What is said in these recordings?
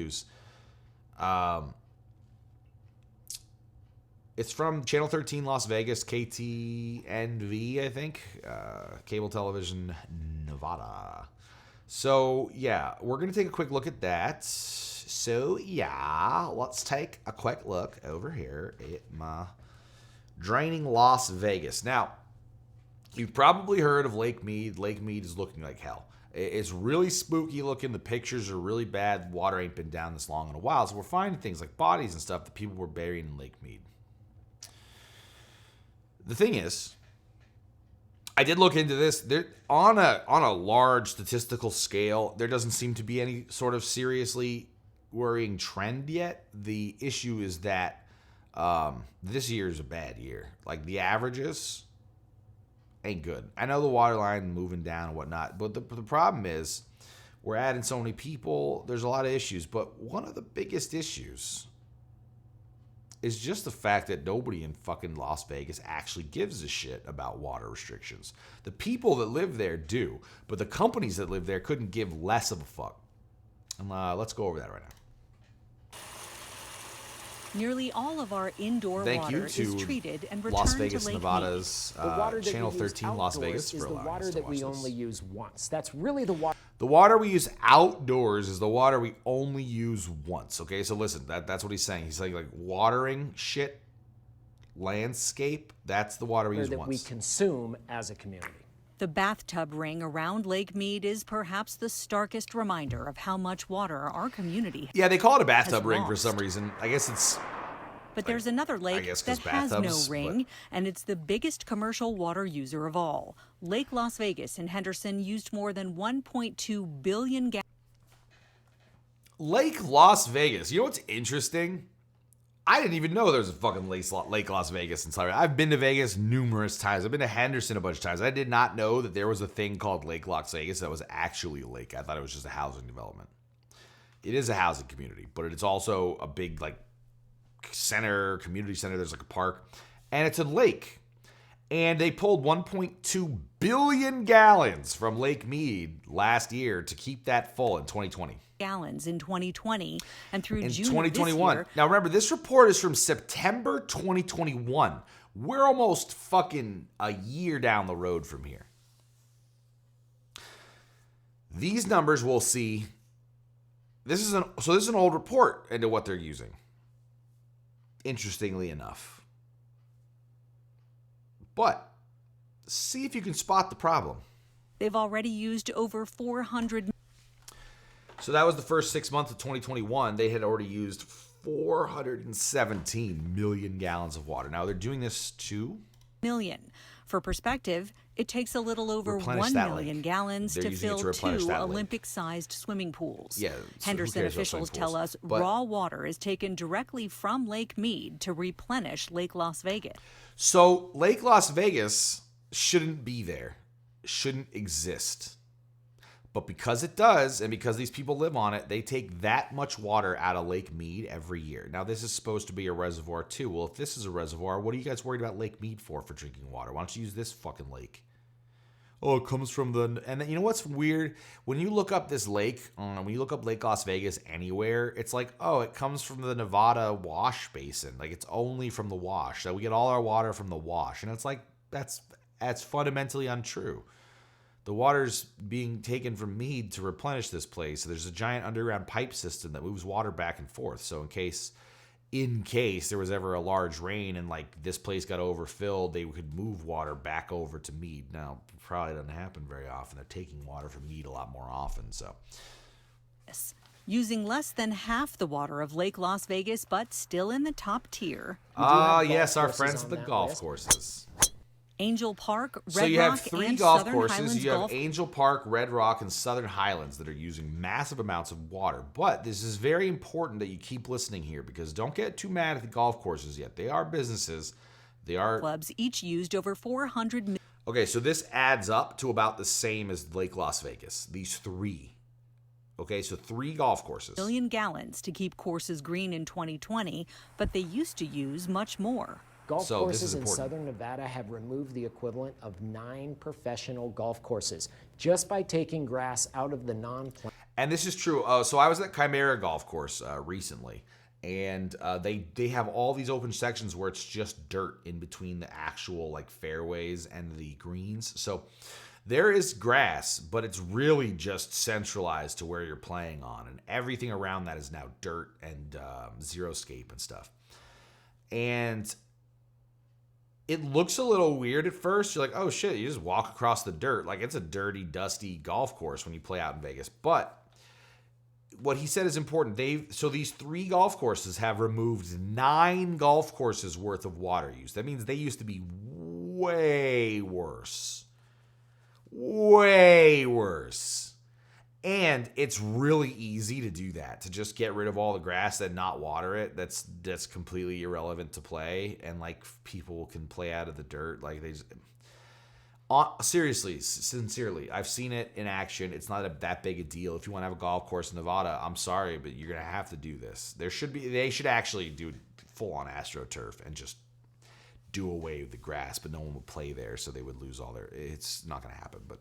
use. It's from Channel 13 Las Vegas, KTNV, I think. Cable Television, Nevada. So, yeah, we're going to take a quick look at that. So, yeah, let's take a quick look over here at my draining Las Vegas. Now, you've probably heard of Lake Mead. Lake Mead is looking like hell. It's really spooky looking. The pictures are really bad. Water ain't been down this long in a while. So we're finding things like bodies and stuff that people were burying in Lake Mead. The thing is, I did look into this. There, on a large statistical scale, there doesn't seem to be any sort of seriously worrying trend yet. The issue is that this year is a bad year. Like, the averages ain't good. I know the water line moving down and whatnot, but the problem is we're adding so many people. There's a lot of issues, but one of the biggest issues is just the fact that nobody in fucking Las Vegas actually gives a shit about water restrictions. The people that live there do, but the companies that live there couldn't give less of a fuck. And let's go over that right now. Nearly all of our indoor water is treated and returned Las Vegas, to Lake Nevada's Channel 13 Las Vegas is for the water that we only use once. That's really the water. The water we use outdoors is the water we only use once. Okay, so listen, that's what he's saying. He's saying, like, watering shit, landscape, that's the water we use that once. we consume as a community. The bathtub ring around Lake Mead is perhaps the starkest reminder of how much water our community Yeah, they call it a bathtub ring lost. for some reason. I guess it's... But there's another lake that has no ring, but... and it's the biggest commercial water user of all. Lake Las Vegas in Henderson used more than 1.2 billion gallons. Lake Las Vegas. You know what's interesting? I didn't even know there was a fucking Lake Las Vegas in Florida. I've been to Vegas numerous times. I've been to Henderson a bunch of times. I did not know that there was a thing called Lake Las Vegas that was actually a lake. I thought it was just a housing development. It is a housing community, but it's also a big, like, community center. There's like a park, and it's a lake. And they pulled 1.2 billion gallons from Lake Mead last year to keep that full in 2020. Gallons in 2020 and through in June 2021. Of this year. Now remember, this report is from September 2021. We're almost fucking a year down the road from here. These numbers we'll see. This is an old report into what they're using. Interestingly enough. But see if you can spot the problem. They've already used over 400. So that was the first 6 months of 2021. They had already used 417 million gallons of water. Now they're doing this to million. For perspective, it takes a little over 1 million gallons to fill 2 Olympic-sized swimming pools. Yeah, Henderson officials tell us raw water is taken directly from Lake Mead to replenish Lake Las Vegas. So Lake Las Vegas shouldn't be there, shouldn't exist. But because it does, and because these people live on it, they take that much water out of Lake Mead every year. Now, this is supposed to be a reservoir, too. Well, if this is a reservoir, what are you guys worried about Lake Mead for drinking water? Why don't you use this fucking lake? Oh, it comes from the... And then, you know what's weird? When you look up this lake, when you look up Lake Las Vegas anywhere, it's like, oh, it comes from the Nevada wash basin. Like, it's only from the wash. So we get all our water from the wash. And it's like, that's fundamentally untrue. The water's being taken from Mead to replenish this place. So there's a giant underground pipe system that moves water back and forth. So in case there was ever a large rain and like this place got overfilled, they could move water back over to Mead. Now, probably doesn't happen very often. They're taking water from Mead a lot more often. So, using less than half the water of Lake Las Vegas, but still in the top tier. Yes, our friends at the golf courses. Angel Park, Red Rock, so you have three golf courses. You have Golf. Angel Park, Red Rock, and Southern Highlands that are using massive amounts of water. But this is very important that you keep listening here because don't get too mad at the golf courses yet. They are businesses. They are clubs. Each used over 400 million. Okay, so this adds up to about the same as Lake Las Vegas. These three. Okay, so 3 golf courses. Million gallons to keep courses green in 2020, but they used to use much more. Golf courses in southern Nevada have removed the equivalent of 9 professional golf courses just by taking grass out of the non-plant. And this is true. So I was at Chimera Golf Course recently, and they have all these open sections where it's just dirt in between the actual like fairways and the greens. So there is grass, but it's really just centralized to where you're playing on, and everything around that is now dirt and xeriscape and stuff. And it looks a little weird at first. You're like, oh shit, you just walk across the dirt. Like, it's a dirty, dusty golf course when you play out in Vegas. But what he said is important. So these 3 golf courses have removed 9 golf courses worth of water use. That means they used to be way worse. Way worse. And it's really easy to do that, to just get rid of all the grass and not water it. That's completely irrelevant to play, and like people can play out of the dirt. Like they just, seriously, sincerely, I've seen it in action. It's not that big a deal. If you want to have a golf course in Nevada, I'm sorry, but you're gonna have to do this. They should actually do full on AstroTurf and just do away with the grass, but no one would play there, so they would lose all their. It's not gonna happen, but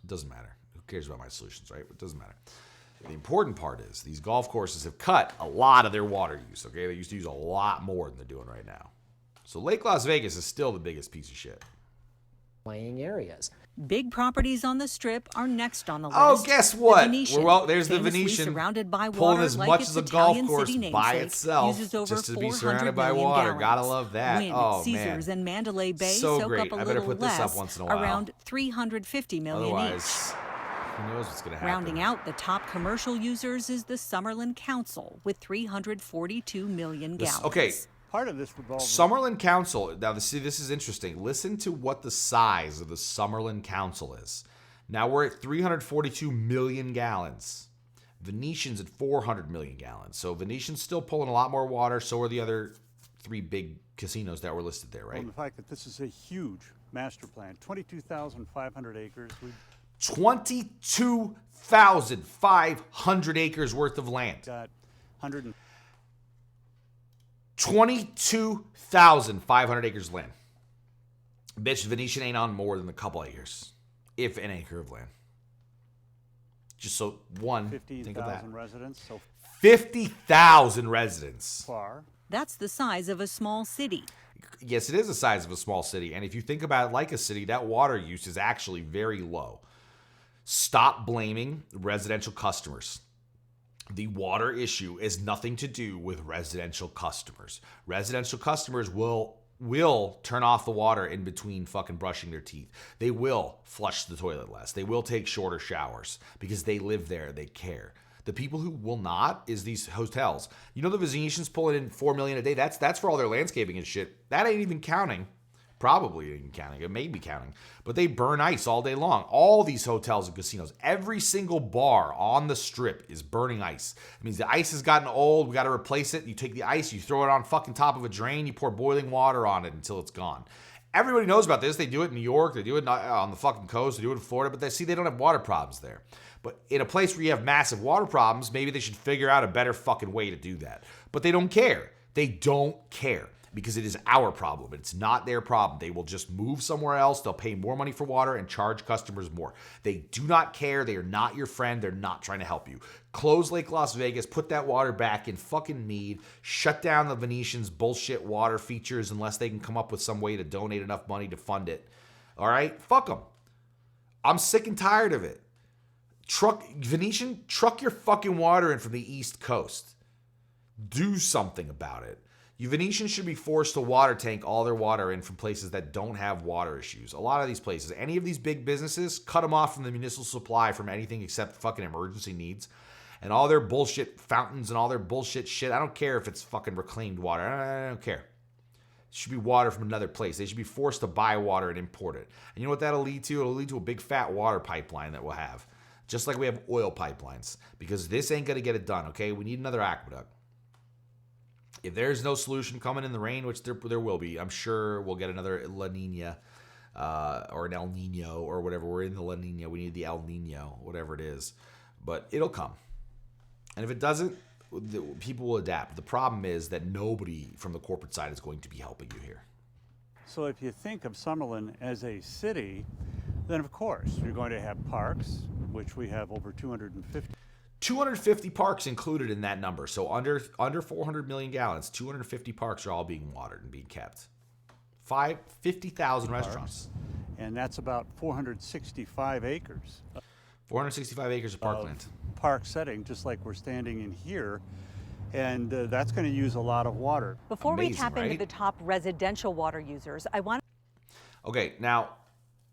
it doesn't matter. Who cares about my solutions, right? It doesn't matter. The important part is these golf courses have cut a lot of their water use, okay? They used to use a lot more than they're doing right now. So Lake Las Vegas is still the biggest piece of shit. Playing areas. Big properties on the Strip are next on the list. Oh, guess what? There's the famously Venetian surrounded by pulling water as like much its as a Italian golf course city by namesake, itself, uses over just to be 400 surrounded by million water. gallons. Gotta love that. Wynn, Oh, Caesars, man. and Mandalay Bay So soak great. up a I better little put this less, up once in a while. around 350 million Otherwise, each. who knows what's going to happen. Rounding out the top commercial users is the Summerlin Council with 342 million gallons. Okay. Part of this would involve Summerlin Council. Now, see, this is interesting. Listen to what the size of the Summerlin Council is. Now we're at 342 million gallons. Venetian's at 400 million gallons. So Venetian's still pulling a lot more water. So are the other 3 big casinos that were listed there, right? on the fact that this is a huge master plan, 22,500 acres. 22,500 acres worth of land. Got 100. 22,500 acres of land. Bitch, Venetian ain't on more than a couple acres, if an acre of land. Just so one, think of that. 50,000 residents so 50,000 residents. far. That's the size of a small city. Yes, it is the size of a small city. And if you think about it like a city, that water use is actually very low. Stop blaming residential customers. The water issue is nothing to do with residential customers. Residential customers will turn off the water in between fucking brushing their teeth. They will flush the toilet less. They will take shorter showers because they live there. They care. The people who will not is these hotels. You know, the Venetian's pulling in $4 million a day. That's for all their landscaping and shit. That ain't even counting. Probably ain't counting. It may be counting. But they burn ice all day long. All these hotels and casinos, every single bar on the Strip is burning ice. It means the ice has gotten old. We got to replace it. You take the ice, you throw it on fucking top of a drain, you pour boiling water on it until it's gone. Everybody knows about this. They do it in New York. They do it on the fucking coast. They do it in Florida. But they don't have water problems there. But in a place where you have massive water problems, maybe they should figure out a better fucking way to do that. But they don't care. They don't care. Because it is our problem. It's not their problem. They will just move somewhere else. They'll pay more money for water and charge customers more. They do not care. They are not your friend. They're not trying to help you. Close Lake Las Vegas. Put that water back in fucking Mead. Shut down the Venetian's bullshit water features unless they can come up with some way to donate enough money to fund it. All right? Fuck them. I'm sick and tired of it. Venetian, truck your fucking water in from the East Coast. Do something about it. You Venetians should be forced to water tank all their water in from places that don't have water issues. A lot of these places, any of these big businesses, cut them off from the municipal supply from anything except fucking emergency needs. And all their bullshit fountains and all their bullshit shit, I don't care if it's fucking reclaimed water. I don't care. It should be water from another place. They should be forced to buy water and import it. And you know what that'll lead to? It'll lead to a big fat water pipeline that we'll have. Just like we have oil pipelines. Because this ain't going to get it done, okay? We need another aqueduct. If there's no solution coming in the rain, which there will be, I'm sure we'll get another La Nina or an El Nino or whatever. We're in the La Nina. We need the El Nino, whatever it is. But it'll come. And if it doesn't, people will adapt. The problem is that nobody from the corporate side is going to be helping you here. So if you think of Summerlin as a city, then of course you're going to have parks, which we have over 250. 250 parks included in that number. So under 400 million gallons, 250 parks are all being watered and being kept. 50,000 restaurants. And that's about 465 acres. 465 acres of parkland. Park setting, just like we're standing in here. And that's going to use a lot of water. Before Amazing, we tap right? into the top residential water users, I want Okay, now,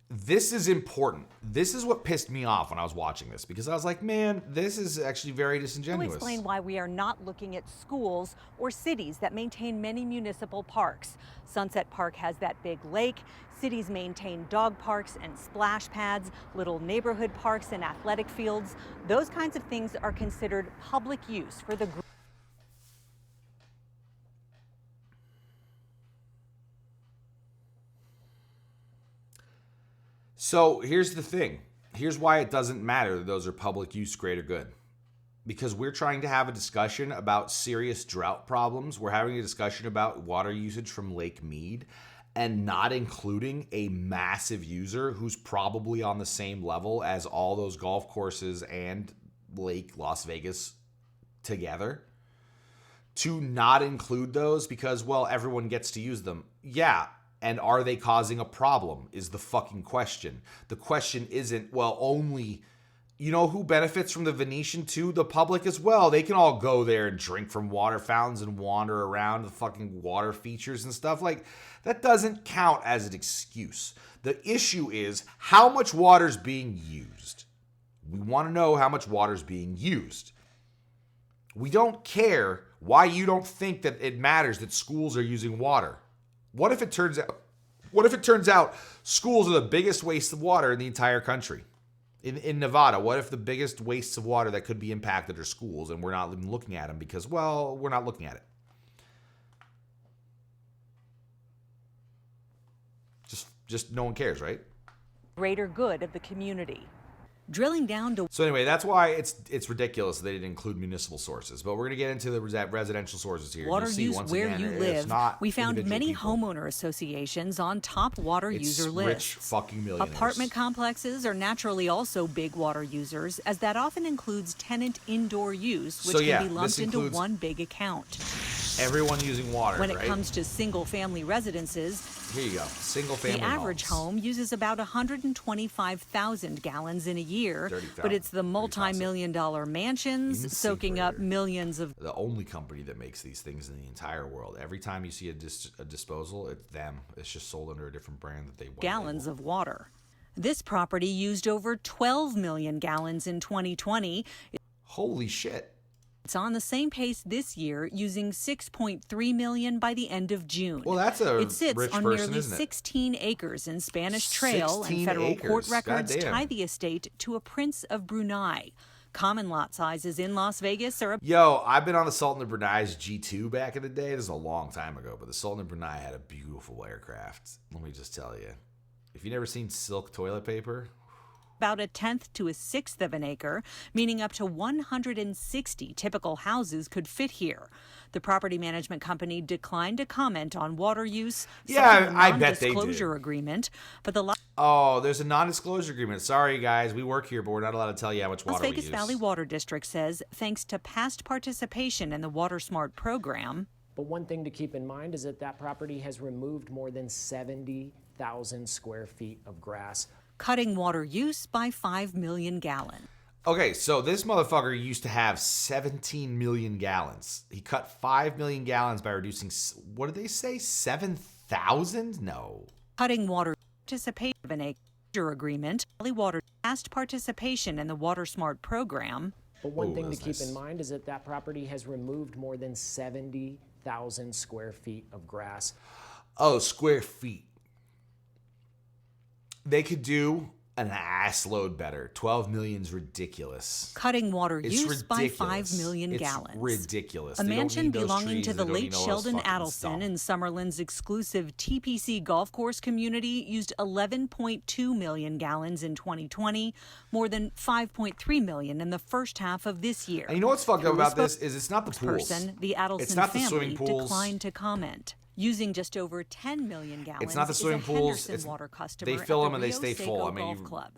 this is important. This is what pissed me off when I was watching this, because I was like, man, this is actually very disingenuous. to explain why we are not looking at schools or cities that maintain many municipal parks. Sunset Park has that big lake. Cities maintain dog parks and splash pads, little neighborhood parks and athletic fields. Those kinds of things are considered public use for the group. So here's the thing. Here's why it doesn't matter that those are public use, greater good. Because we're trying to have a discussion about serious drought problems. We're having a discussion about water usage from Lake Mead and not including a massive user who's probably on the same level as all those golf courses and Lake Las Vegas together. To not include those because, well, everyone gets to use them. Yeah. And are they causing a problem is the fucking question. The question isn't, well, only, you know who benefits from the Venetian too? The public as well. They can all go there and drink from water fountains and wander around the fucking water features and stuff. Like, that doesn't count as an excuse. The issue is how much water's being used. We want to know how much water's being used. We don't care why you don't think that it matters that schools are using water. What if it turns out schools are the biggest waste of water in the entire country? In Nevada, what if the biggest wastes of water that could be impacted are schools and we're not even looking at them because, well, we're not looking at it. Just no one cares, right? Greater good of the community. Drilling down to So anyway, that's why it's ridiculous that they didn't include municipal sources. But we're going to get into the residential sources here. water You'll see, use once where again, you it's live. not We found individual many people. homeowner associations on top water It's user rich lists. fucking millionaires. Apartment complexes are naturally also big water users, as that often includes tenant indoor use, which So, yeah, can be lumped this into includes one big account. Everyone using water, When it right? comes to single-family residences, Here you go. Single family the average homes. home uses about 125,000 gallons in a year, Dirty but it's the fountain. multi-million-dollar mansions Even soaking up safer. millions of The only company that makes these things in the entire world. Every time you see a disposal, it's them. It's just sold under a different brand that they want. gallons of water. This property used over 12 million gallons in 2020. Holy shit. It's on the same pace this year, using 6.3 million by the end of June. Well, that's a It sits rich on person, nearly isn't it? 16 acres in Spanish Trail, 16 and federal court acres. records Goddamn. tie the estate to a prince of Brunei. Common lot sizes in Las Vegas are Yo, I've been on the Sultan of Brunei's G2 back in the day. This is a long time ago, but the Sultan of Brunei had a beautiful aircraft. Let me just tell you. If you've never seen silk toilet paper, about a tenth to a sixth of an acre, meaning up to 160 typical houses could fit here. The property management company declined to comment on water use. Yeah, citing a I bet they did. non-disclosure agreement, but the oh, there's a non-disclosure agreement. Sorry, guys, we work here, but we're not allowed to tell you how much Las water we Vegas use. Valley Water District says, thanks to past participation in the Water Smart program, But one thing to keep in mind is that that property has removed more than 70,000 square feet of grass. cutting water use by 5 million gallons. Okay, so this motherfucker used to have 17 million gallons. He cut 5 million gallons by reducing, what did they say, 7,000? No. Cutting water participation of an acre agreement, Valley Water past participation in the Water Smart program. But one Ooh, thing to that's keep nice. in mind is that that property has removed more than 70,000 square feet of grass. Oh, square feet. They could do an ass load better. 12 million's ridiculous. Cutting water It's use by ridiculous. 5 million It's gallons. ridiculous. A They don't mansion need those belonging trees. to the They don't Lake need all those Sheldon fucking Adelson stump. in Summerlin's exclusive TPC golf course community used 11.2 million gallons in 2020, more than 5.3 million in the first half of this year. And you know what's fucked up Through a about this is it's not the pools. spokesperson, the Adelson It's not the family swimming pools. declined to comment. Using just over 10 million gallons It's not the is swimming a pools. Henderson It's- water customer they fill at them the and they Rio stay Seco full. I mean, Golf Club.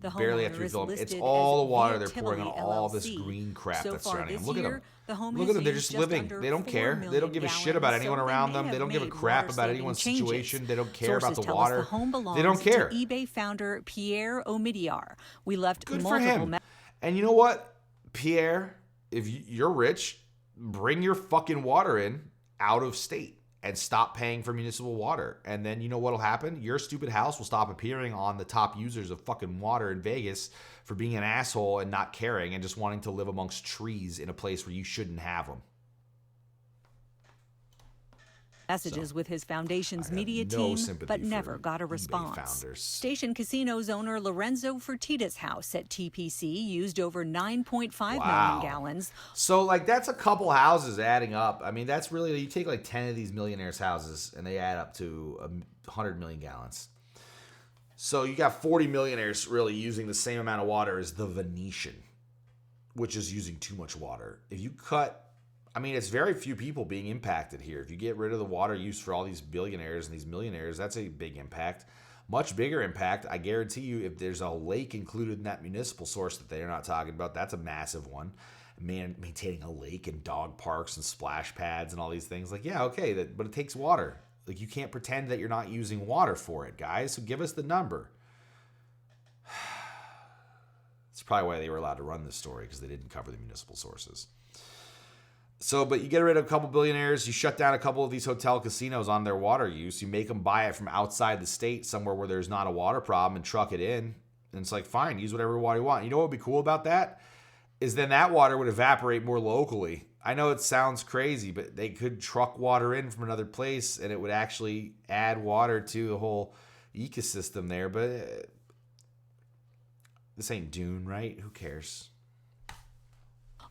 The barely after homeowner you is fill them. It's listed all the as water Via they're pouring on Tivoli all this LLC. green crap So that's far surrounding this them. Look at year, them. the home Look has at them. They're used just just living. under They don't 4 care. They don't million give a shit about gallons, anyone so around they them. may They don't have give a made crap about water-saving anyone's changes. situation. They don't care about Sources the tell us water. the home belongs They don't care. to eBay founder Pierre Omidyar. We left Good for multiple him. And you know what, Pierre? If you're rich, bring your fucking water in out of state and stop paying for municipal water. And then you know what'll happen? Your stupid house will stop appearing on the top users of fucking water in Vegas for being an asshole and not caring and just wanting to live amongst trees in a place where you shouldn't have them. messages with his foundation's I have media no team, sympathy but for never got a eBay response. founders. Station Casino's owner Lorenzo Fertitta's house at TPC used over 9.5 Wow. million gallons. So, like, that's a couple houses adding up. I mean, that's really, you take like 10 of these millionaires' houses and they add up to 100 million gallons. So you got 40 millionaires really using the same amount of water as the Venetian, which is using too much water. If you cut, I mean, it's very few people being impacted here. If you get rid of the water used for all these billionaires and these millionaires, that's a big impact. Much bigger impact, I guarantee you, if there's a lake included in that municipal source that they're not talking about, that's a massive one. Man, maintaining a lake and dog parks and splash pads and all these things, like, yeah, okay, but it takes water. Like, you can't pretend that you're not using water for it, guys. So give us the number. That's probably why they were allowed to run this story, because they didn't cover the municipal sources. So, but you get rid of a couple billionaires, you shut down a couple of these hotel casinos on their water use, you make them buy it from outside the state somewhere where there's not a water problem and truck it in. And it's like, fine, use whatever water you want. You know what would be cool about that? Is then that water would evaporate more locally. I know it sounds crazy, but they could truck water in from another place and it would actually add water to the whole ecosystem there. But this ain't Dune, right? Who cares?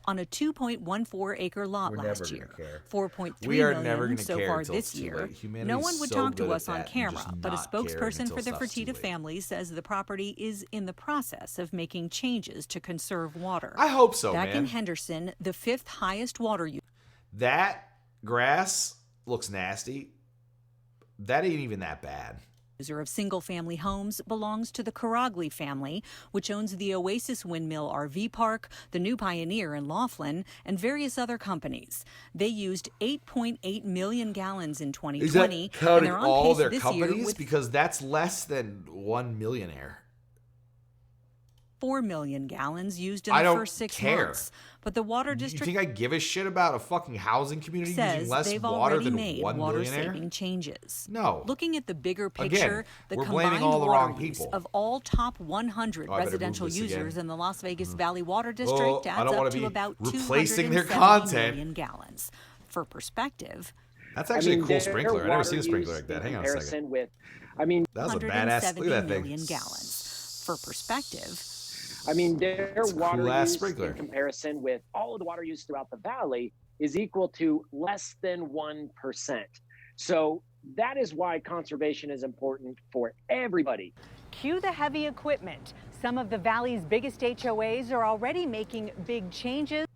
On a 2.14 acre lot We're last never year. gonna care. 4.3 We are million never gonna so care far until this it's too year. late. Humanity's No one would so talk good to at us on that and camera, just but a not caring spokesperson until for the stuff's too Fertitta late. family says the property is in the process of making changes to conserve water. I hope so, Back man. in Henderson, the fifth highest water use. That grass looks nasty. That ain't even that bad. User of single-family homes belongs to the Karagli family, which owns the Oasis Windmill RV Park, the New Pioneer in Laughlin, and various other companies. They used 8.8 million gallons in 2020. Is that and counting they're on all pace their this companies? year with Because that's less than 1 millionaire. 4 million gallons used in I the don't first 6 care. months. But the water You district think I give a shit about a fucking housing community using says less they've water already than made 1 millionaire? water-saving changes. No. Looking at the bigger Again, picture, the we're blaming combined all the water wrong use people. of all top 100 Oh, I better move residential this users again. in the Las Vegas Valley Water District Oh, I adds don't wanna up to be about replacing their 270 content. million gallons. For perspective, That's actually a cool their sprinkler. I've never seen a water sprinkler use like that. in Hang on a second. comparison with, That was a badass. Look at that 170 thing. million gallons. For perspective, their It's a water cool-ass use sprinkler. in comparison with all of the water use throughout the valley is equal to less than 1%. So that is why conservation is important for everybody. cue the heavy equipment. Some of the valley's biggest HOAs are already making big changes.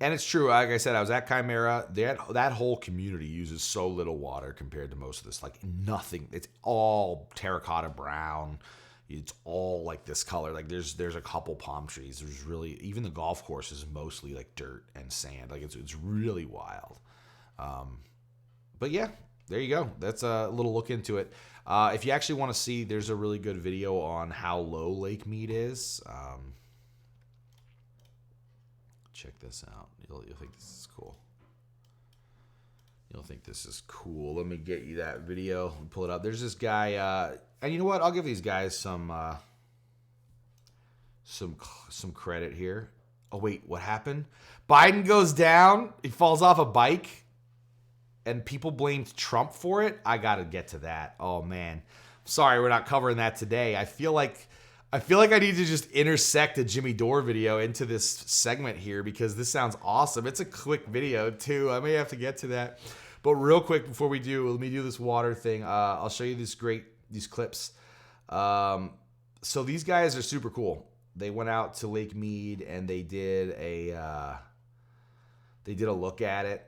And it's true. Like I said, I was at Chimera. That whole community uses so little water compared to most of this. Like nothing. It's all terracotta brown. It's all like this color. Like there's a couple palm trees. There's really, even the golf course is mostly like dirt and sand. Like it's really wild. But yeah, there you go. That's a little look into it. If you actually want to see, there's a really good video on how low Lake Mead is. Check this out. You'll think this is cool. You'll think this is cool. Let me get you that video and pull it up. There's this guy, and you know what? I'll give these guys some credit here. Oh wait, what happened? Biden goes down. He falls off a bike, and people blamed Trump for it. I gotta get to that. Oh man, sorry we're not covering that today. I feel like I need to just intersect a Jimmy Dore video into this segment here because this sounds awesome. It's a quick video too. I may have to get to that. But real quick before we do, let me do this water thing. I'll show you these clips. So these guys are super cool. They went out to Lake Mead and they did a look at it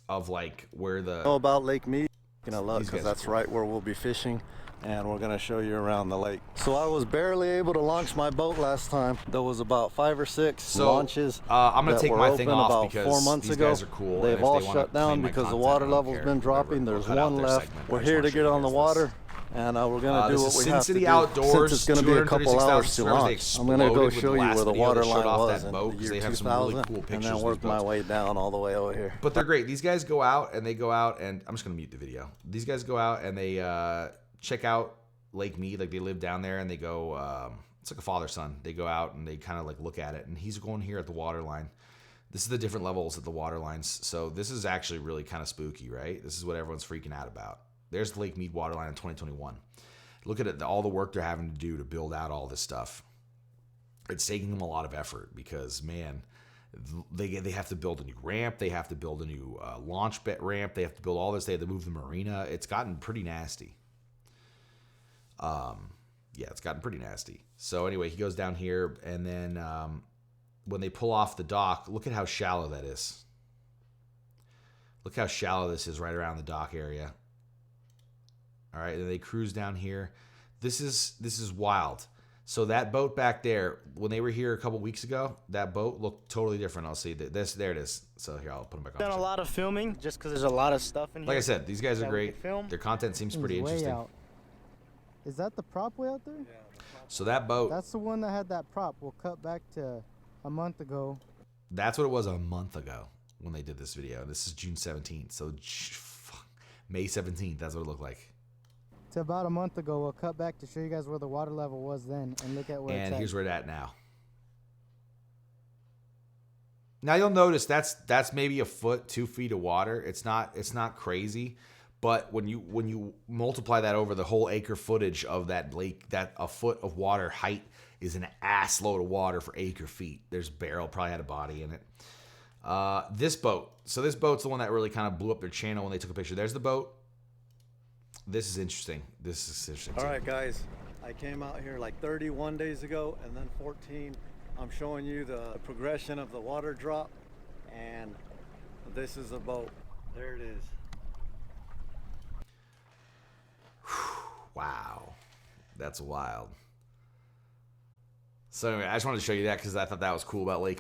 of like where the Know about Lake Mead? Gonna look These because guys are that's cool. right where we'll be fishing, and we're gonna show you around the lake. So I was barely able to launch my boat last time. There was about 5 or 6 launches. I'm gonna that take were my thing open off about because 4 months these ago. guys are cool. and They've if they all wanna shut claim down my because the content, water I don't level's care. been Whatever. dropping. We'll There's cut out one their left. segment. I We're just here wanna to show get you on the guys water, this. and we're gonna do This what is we Sin have City to do. Outdoors. Since it's gonna be a couple hours to 236,000 launch, I'm gonna go exploded with show the you last where the video water they showed line off was that in boat, the 'cause year they have some really 2000, cool and pictures then of work these my boats. way down all the way over here. But they're great. These guys go out and they go out and I'm just gonna mute the video. These guys go out and they check out Lake Mead. Like they live down there and they go. It's like a father-son. They go out and they kind of like look at it. And he's going here at the water line. This is the different levels at the water lines. So this is actually really kind of spooky, right? This is what everyone's freaking out about. There's the Lake Mead water line in 2021. Look at it, all the work they're having to do to build out all this stuff. It's taking them a lot of effort because, man, they have to build a new ramp. They have to build a new launch ramp. They have to build all this. They have to move the marina. It's gotten pretty nasty. Yeah, it's gotten pretty nasty. So anyway, he goes down here, and then when they pull off the dock, look at how shallow that is. Look how shallow this is right around the dock area. All right, and they cruise down here. This is wild. So that boat back there, when they were here a couple weeks ago, that boat looked totally different. I'll see this. There it is. So here, I'll put them back on. Done a lot of filming just because there's a lot of stuff in here. Like I said, these guys are that we great. could film. Their content seems pretty Way interesting. out. Is that the prop way out there? So that boat, That's the one that had that prop. We'll cut back to a month ago. that's what it was a month ago when they did this video. This is June 17th. So May 17th, that's what it looked like. To about a month ago, we'll cut back to show you guys where the water level was then and look at where it's And at. here's where it's at now. Now you'll notice that's maybe a foot, 2 feet of water. It's not crazy, but when you multiply that over the whole acre footage of that lake, that a foot of water height is an ass load of water for acre feet. There's a barrel, probably had a body in it. This boat. So this boat's the one that really kind of blew up their channel when they took a picture. There's the boat. This is interesting. This is interesting. All right, guys, I came out here like 31 days ago and then 14. I'm showing you the progression of the water drop, and this is a boat. There it is. Wow, that's wild. So anyway, I just wanted to show you that because I thought that was cool about Lake Mead.